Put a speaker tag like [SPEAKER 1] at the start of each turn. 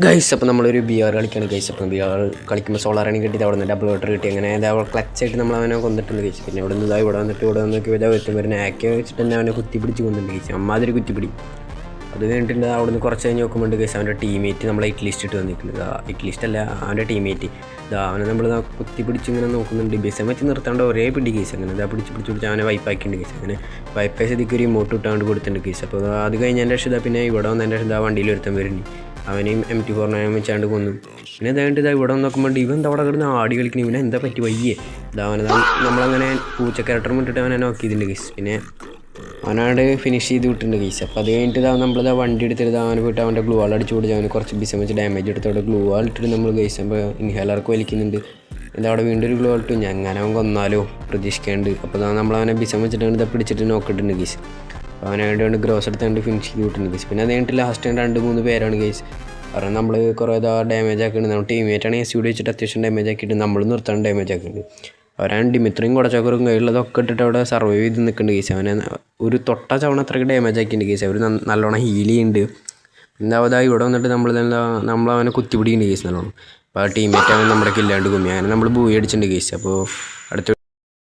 [SPEAKER 1] Guys അപ്പോൾ നമ്മളൊരു B R കളിക്കാണ് guys. അപ്പം ബി ആർ കളിക്കുമ്പോൾ സോളാറാണി കിട്ടിയിട്ട് അവിടെ നിന്ന് ഡബിൾ വാട്ടർ കിട്ടി. അങ്ങനെ അവിടെ ക്ലച്ചായിട്ട് നമ്മൾ അവനെ കൊന്നിട്ടുണ്ട് ഗൈസ്. പിന്നെ ഇവിടെ നിന്ന് ഇവിടെ വന്നിട്ട് വലിയ വ്യക്തി വരുന്ന ആക്കി വെച്ചിട്ട് തന്നെ അവനെ കുത്തിപ്പിടിച്ച് കൊന്നിട്ടുണ്ട് ഗൈസ്. അമ്മാതിരി കുത്തിപ്പിടി. അത് കഴിഞ്ഞിട്ടുണ്ട് അവിടെ നിന്ന് കുറച്ച് കഴിഞ്ഞ് നോക്കുമ്പോൾ ഗൈസ് അവൻ്റെ ടീമേറ്റ് നമ്മളെ ഹിറ്റ് ലിസ്റ്റ് ഇട്ട് വന്നിട്ടുണ്ട്. ഹിറ്റ് ലിസ്റ്റ് അല്ല, അവൻ്റെ ടീമേറ്റ് അവനെ നമ്മൾ കുത്തിപ്പിടിച്ച് ഇങ്ങനെ നോക്കുന്നുണ്ട്. ബിസം വെച്ച് നിർത്താണ്ട് ഒരേ പിടി കേസ്. അങ്ങനെ പിടിച്ച് അവനെ വൈപ്പാക്കിയിട്ടുണ്ട് കേസ്. അങ്ങനെ വൈപ്പായ സ്ഥിതിക്ക് ഒരു ഇമോട്ട് ഇട്ടാണ്ട് കൊടുത്തിട്ടുണ്ട് കേസ്. അപ്പോൾ അത് കഴിഞ്ഞതിൻ്റെ ശേഷം പിന്നെ ഇവിടെ വന്നതിൻ്റെ ശേഷം വണ്ടിയിൽ ഒരുത്തം വരുന്നുണ്ട്. അവനെയും M249 വെച്ചാണ്ട് കൊന്നു. പിന്നെ അതായിട്ട് ഇവിടെ നോക്കുമ്പോൾ ഇവൻ എന്താ അവിടെ കിടന്ന് ആടി കളിക്കണം. ഇവനെ എന്താ പറ്റി വയ്യേ നമ്മളങ്ങനെ പൂച്ച ക്യാരക്ടറും ഇട്ടിട്ട് അവനെ നോക്കിയതിൻ്റെ കേസ്. പിന്നെ അവനോട് ഫിനിഷ് ചെയ്ത് വിട്ടിട്ടുണ്ട് കേസ്. അപ്പോൾ അത് കഴിഞ്ഞിട്ട് നമ്മളിതാ വണ്ടി എടുത്തിട്ട് അവനെ പോയിട്ട് അവൻ്റെ ഗ്ലൂ വാൾ അടിച്ചു കൊടുത്ത് അവന് കുറച്ച് ബിസം വെച്ച് ഡാമേജ് എടുത്തോടെ ഗ്ലൂ വാൾ ഇട്ടിട്ട് നമ്മൾ കേസ്. അപ്പോൾ ഇൻഹേലർക്ക് വലിക്കുന്നുണ്ട്. എന്താ അവിടെ വീണ്ടും ഒരു ഗ്ലൂ വാൾ ഇട്ടു. അങ്ങനെ അവൻ കൊന്നാലോ പ്രതീക്ഷിക്കാണ്ട്. അപ്പോൾ നമ്മളവനെ ബിസം വെച്ചിട്ട് പിടിച്ചിട്ട് നോക്കിയിട്ടുണ്ട് കേസ്. അപ്പോൾ അവനെ വേണ്ടി ഗ്രോസ് എടുത്തുകൊണ്ട് ഫിനിഷ് ചെയ്ത് വിട്ടിട്ടുണ്ട് കേസ്. പിന്നെ അത് കഴിഞ്ഞിട്ട് ലാസ്റ്റ് 2-3 പേരാണ് കേസ്. കാരണം നമ്മൾ കുറേ ഡാമേജ് ആക്കിയിട്ടുണ്ട്. നമ്മൾ ടീമേറ്റാണ് SUD വെച്ചിട്ട് അത്യാവശ്യം ഡാമേജ് ആക്കിയിട്ട് നമ്മൾ നിർത്താൻ ഡാമേജ് ആക്കിയിട്ടുണ്ട്. അവരാണ് ഡിമിത്രയും കുടച്ചക്കറും കയ്യിലുള്ളതൊക്കെ ഇട്ടിട്ട് അവിടെ സർവൈവ് ചെയ്ത് നിൽക്കുന്നുണ്ട് കേസ്. അവനെ ഒരു തൊട്ട ചവണ അത്രയ്ക്ക് ഡാമേജ് ആക്കിയിട്ടുണ്ട് കേസ്. അവർ നല്ലോണം ഹീൽ ചെയ്യുന്നുണ്ട്. എന്താ ഇവിടെ വന്നിട്ട് നമ്മളവനെ കുത്തിപ്പിടിക്കുന്നുണ്ട് കേസ് നല്ലോണം. അപ്പോൾ ആ ടീമേറ്റ് അവൻ നമ്മുടെ കില്ലാണ്ട് കുമ്മി. അങ്ങനെ നമ്മൾ ബൂയി അടിച്ചിട്ടുണ്ട് കേസ്. അപ്പോൾ